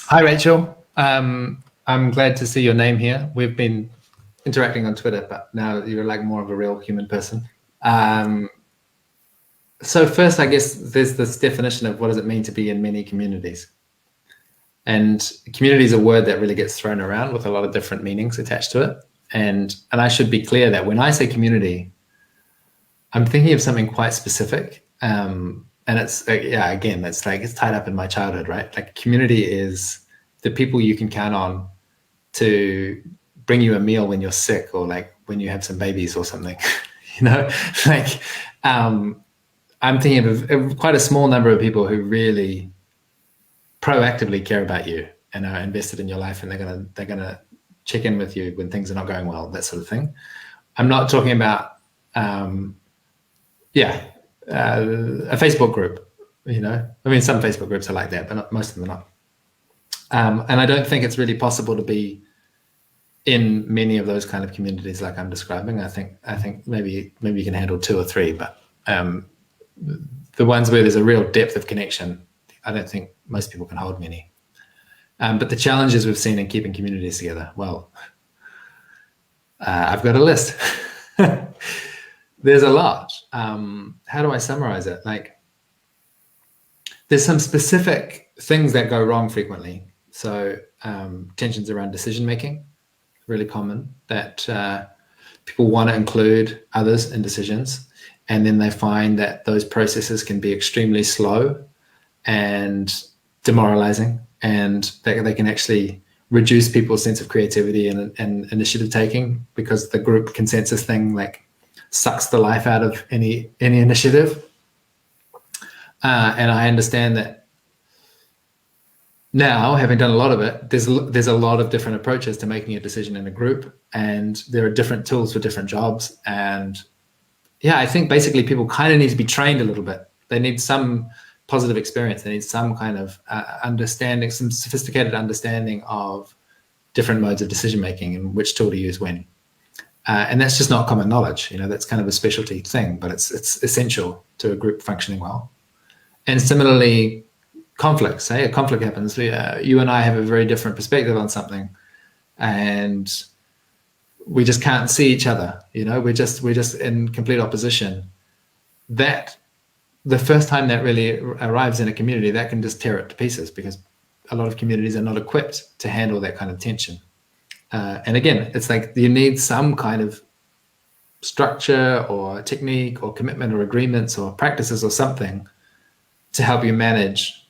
Speaker 2: Hi, Rachel. I'm glad to see your name here. We've been interacting on Twitter, but now you're like more of a real human person. So first, I guess there's this definition of what does it mean to be in many communities. And community is a word that really gets thrown around with a lot of different meanings attached to it. And I should be clear that when I say community, I'm thinking of something quite specific. And it's, again, it's like, it's tied up in my childhood, right? Like community is the people you can count on to bring you a meal when you're sick, or like when you have some babies or something, like, I'm thinking of quite a small number of people who really proactively care about you and are invested in your life, and they're gonna check in with you when things are not going well, that sort of thing. I'm not talking about a Facebook group. I mean, some Facebook groups are like that, but most of them are not. And I don't think it's really possible to be in many of those kind of communities like I'm describing. I think maybe you can handle 2 or 3, but the ones where there's a real depth of connection, I don't think most people can hold many. But the challenges we've seen in keeping communities together, well, I've got a list. There's a lot. How do I summarize it? Like, there's some specific things that go wrong frequently. So tensions around decision-making, really common, that people want to include others in decisions, and then they find that those processes can be extremely slow and demoralizing, and they can actually reduce people's sense of creativity and initiative taking, because the group consensus thing like sucks the life out of any initiative. And I understand that now, having done a lot of it, there's a lot of different approaches to making a decision in a group, and there are different tools for different jobs. And I think basically people kind of need to be trained a little bit. They need some positive experience. They need some kind of understanding, some sophisticated understanding of different modes of decision making and which tool to use when. And that's just not common knowledge. That's kind of a specialty thing, but it's essential to a group functioning well. And similarly, conflicts. Say a conflict happens. You and I have a very different perspective on something, and we just can't see each other. We're just in complete opposition. That the first time that really arrives in a community, that can just tear it to pieces, because a lot of communities are not equipped to handle that kind of tension. And again, it's like you need some kind of structure or technique or commitment or agreements or practices or something to help you manage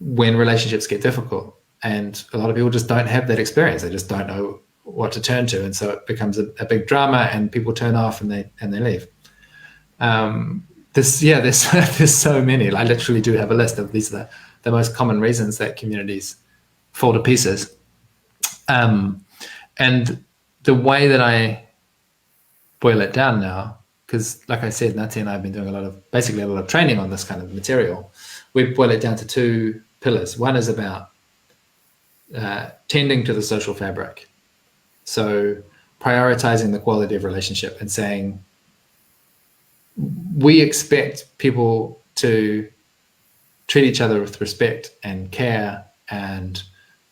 Speaker 2: when relationships get difficult. And a lot of people just don't have that experience. They just don't know what to turn to. And so it becomes a big drama, and people turn off and they leave. There's so many. I literally do have a list of these are the most common reasons that communities fall to pieces. And the way that I boil it down now, because like I said, Nati and I have been doing a lot of training on this kind of material. We boil it down to 2 pillars. One is about tending to the social fabric. So prioritizing the quality of relationship and saying, we expect people to treat each other with respect and care, and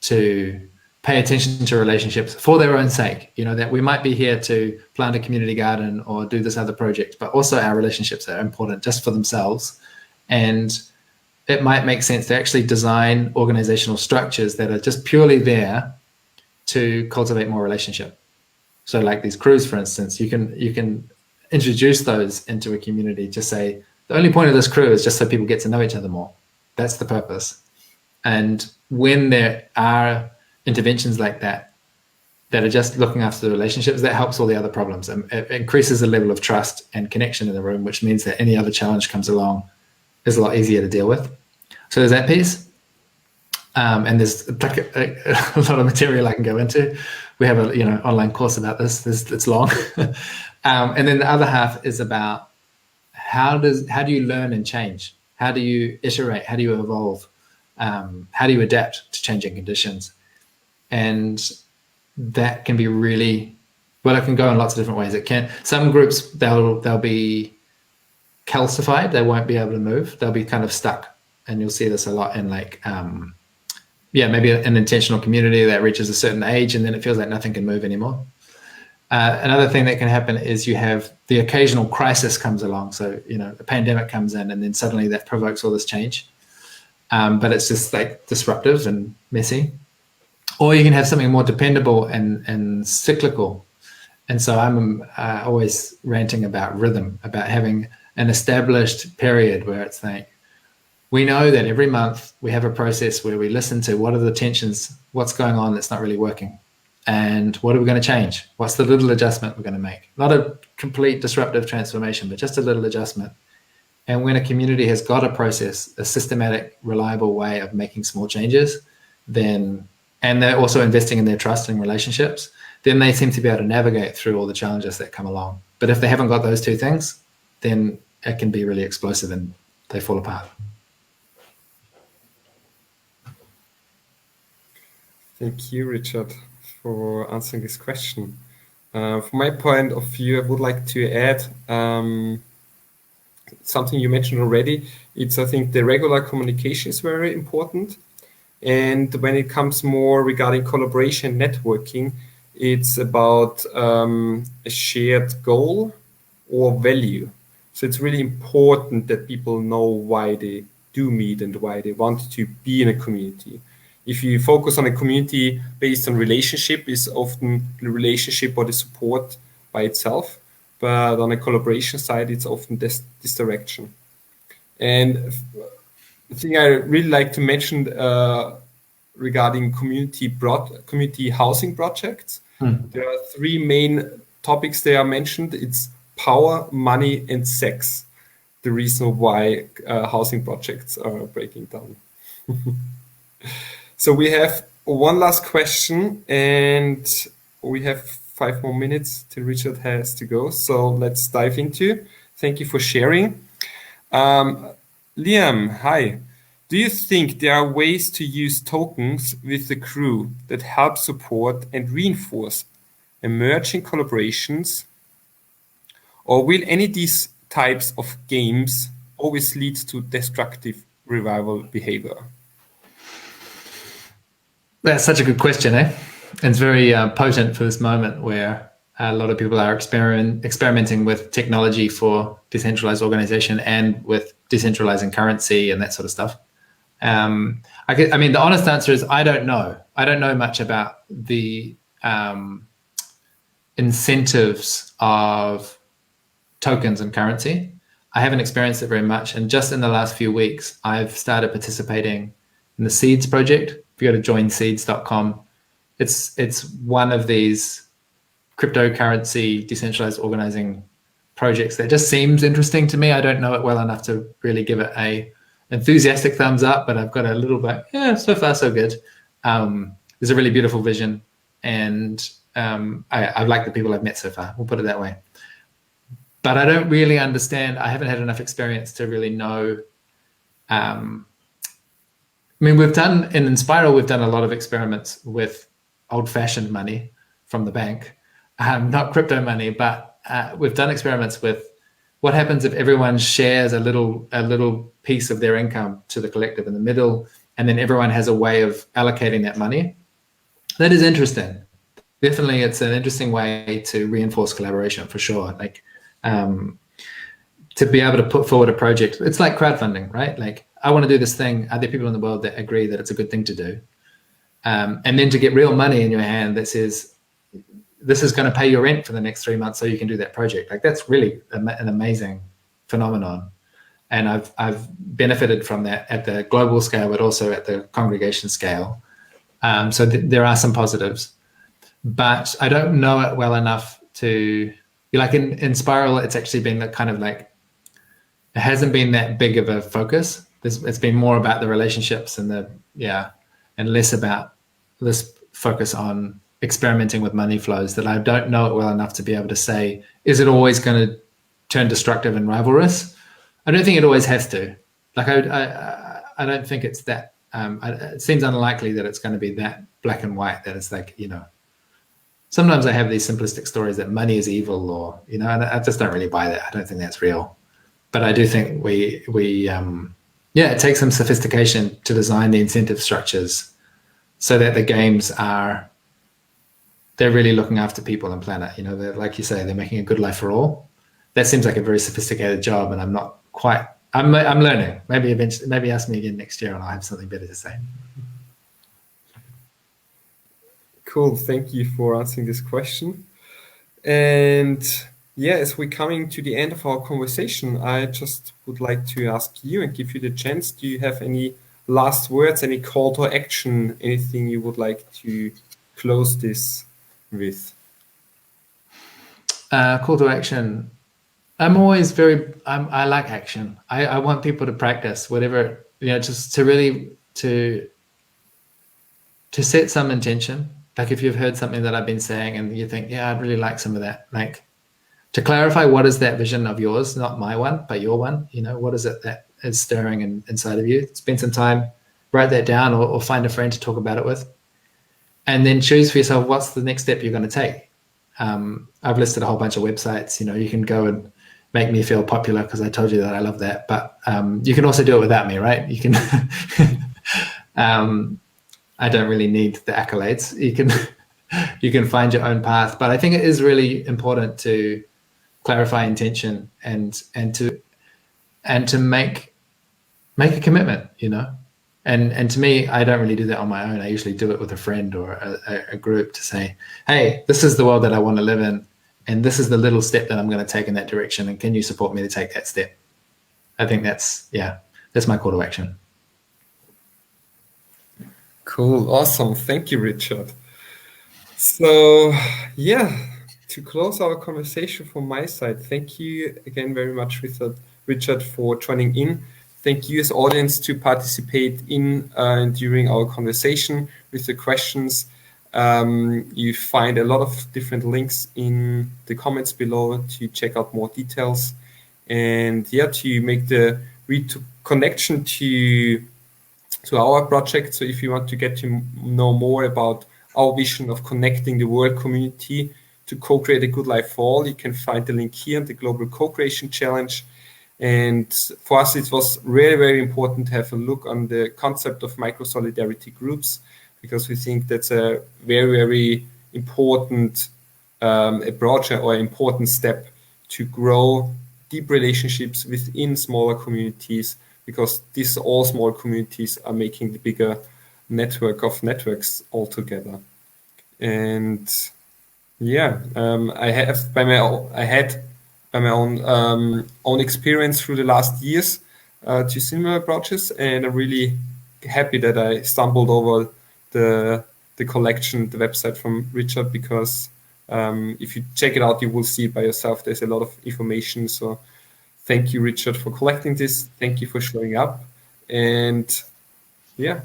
Speaker 2: to pay attention to relationships for their own sake. That we might be here to plant a community garden or do this other project, but also our relationships are important just for themselves. And it might make sense to actually design organizational structures that are just purely there to cultivate more relationship. So like these crews, for instance, you can introduce those into a community. Just say, the only point of this crew is just so people get to know each other more. That's the purpose. And when there are interventions like that are just looking after the relationships, that helps all the other problems. And it increases the level of trust and connection in the room, which means that any other challenge comes along is a lot easier to deal with. So there's that piece. And there's like a lot of material I can go into. We have a online course about this. It's long. And then the other half is about how do you learn and change? How do you iterate? How do you evolve? How do you adapt to changing conditions? And that can be really, well, it can go in lots of different ways. It can, some groups, they'll be calcified. They won't be able to move. They'll be kind of stuck. And you'll see this a lot in like, maybe an intentional community that reaches a certain age and then it feels like nothing can move anymore. Another thing that can happen is you have the occasional crisis comes along. So, a pandemic comes in and then suddenly that provokes all this change. But it's just like disruptive and messy. Or you can have something more dependable and cyclical. And so I'm always ranting about rhythm, about having an established period where it's like, we know that every month we have a process where we listen to what are the tensions, what's going on that's not really working, and what are we going to change? What's the little adjustment we're going to make? Not a complete disruptive transformation, but just a little adjustment. And when a community has got a process, a systematic, reliable way of making small changes, and they're also investing in their trust and relationships, then they seem to be able to navigate through all the challenges that come along. But if they haven't got those two things, then it can be really explosive and they fall apart.
Speaker 1: Thank you, Richard, for answering this question. From my point of view, I would like to add something you mentioned already. I think the regular communication is very important. And when it comes more regarding collaboration, networking, it's about a shared goal or value. So it's really important that people know why they do meet and why they want to be in a community. If you focus on a community based on relationship, is often the relationship or the support by itself. But on a collaboration side, it's often this direction. And the thing I really like to mention regarding community housing projects, there are three main topics they are mentioned. It's power, money, and sex. The reason why housing projects are breaking down. So we have one last question, and we have 5 more minutes till Richard has to go. So let's dive into. Thank you for sharing. Liam, hi. Do you think there are ways to use tokens with the crew that help support and reinforce emerging collaborations? Or will any of these types of games always lead to destructive revival behavior?
Speaker 2: That's such a good question, eh? It's very potent for this moment where a lot of people are experimenting with technology for decentralized organization and with decentralizing currency and that sort of stuff. The honest answer is I don't know. I don't know much about the incentives of tokens and currency. I haven't experienced it very much. And just in the last few weeks, I've started participating in the Seeds project. If you go to joinseeds.com, it's one of these cryptocurrency decentralized organizing projects that just seems interesting to me. I don't know it well enough to really give it a enthusiastic thumbs up, but I've got a little bit, so far so good. There's a really beautiful vision, and I like the people I've met so far, we'll put it that way. But I don't really understand, I haven't had enough experience to really know. We've done, in Inspiral, we've done a lot of experiments with old-fashioned money from the bank, not crypto money, but we've done experiments with what happens if everyone shares a little piece of their income to the collective in the middle, and then everyone has a way of allocating that money? That is interesting. Definitely, it's an interesting way to reinforce collaboration for sure. Like, to be able to put forward a project, it's like crowdfunding, right? Like, I want to do this thing. Are there people in the world that agree that it's a good thing to do? And then to get real money in your hand that says, this is going to pay your rent for the next 3 months so you can do that project. Like, that's really an amazing phenomenon. And I've benefited from that at the global scale, but also at the congregation scale. So there are some positives, but I don't know it well enough to, like, in Spiral, it's actually been that kind of like, it hasn't been that big of a focus. It's been more about the relationships and and less about this focus on experimenting with money flows, that I don't know it well enough to be able to say, is it always going to turn destructive and rivalrous? I don't think it always has to. Like, I don't think it's that, it seems unlikely that it's going to be that black and white, that it's like, sometimes I have these simplistic stories that money is evil, or, and I just don't really buy that. I don't think that's real. But I do think it takes some sophistication to design the incentive structures so that the games they're really looking after people and planet. They're, like you say, they're making a good life for all. That seems like a very sophisticated job, and I'm not quite. I'm learning. Maybe eventually, maybe ask me again next year, and I'll have something better to say.
Speaker 1: Cool. Thank you for answering this question. And as we're coming to the end of our conversation, I just would like to ask you and give you the chance. Do you have any last words, any call to action, anything you would like to close this with?
Speaker 2: Call to action. I'm always I like action. I want people to practice whatever, just to really to set some intention. Like, if you've heard something that I've been saying and you think, yeah, I'd really like some of that, like, to clarify, what is that vision of yours, not my one, but your one? What is it that is stirring inside of you? Spend some time, write that down, or find a friend to talk about it with. And then choose for yourself, what's the next step you're going to take. I've listed a whole bunch of websites. You can go and make me feel popular because I told you that I love that. But you can also do it without me, right? You can. I don't really need the accolades. You can find your own path. But I think it is really important to clarify intention and to make a commitment. And to me, I don't really do that on my own. I usually do it with a friend or a group to say, hey, this is the world that I want to live in, and this is the little step that I'm going to take in that direction, and can you support me to take that step? I think that's my call to action.
Speaker 1: Cool. Awesome. Thank you, Richard. So, to close our conversation from my side, thank you again very much, Richard, for joining in. Thank you as audience to participate in during our conversation with the questions. You find a lot of different links in the comments below to check out more details, and to make the connection to our project. So if you want to get to know more about our vision of connecting the world community to co-create a good life for all, you can find the link here in the Global Co-Creation Challenge. And for us, it was really, very important to have a look on the concept of MicroSolidarity Groups, because we think that's a very, very important approach or important step to grow deep relationships within smaller communities, because these all small communities are making the bigger network of networks altogether. And I had by my own experience through the last years to similar approaches, and I'm really happy that I stumbled over the collection, the website from Richard, because if you check it out, you will see by yourself there's a lot of information. So thank you, Richard, for collecting this. Thank you for showing up. And I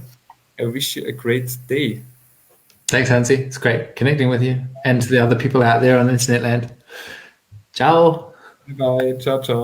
Speaker 1: wish you a great day.
Speaker 2: Thanks, Hansi. It's great connecting with you and the other people out there on internet land. Ciao.
Speaker 1: Bye. Ciao, ciao.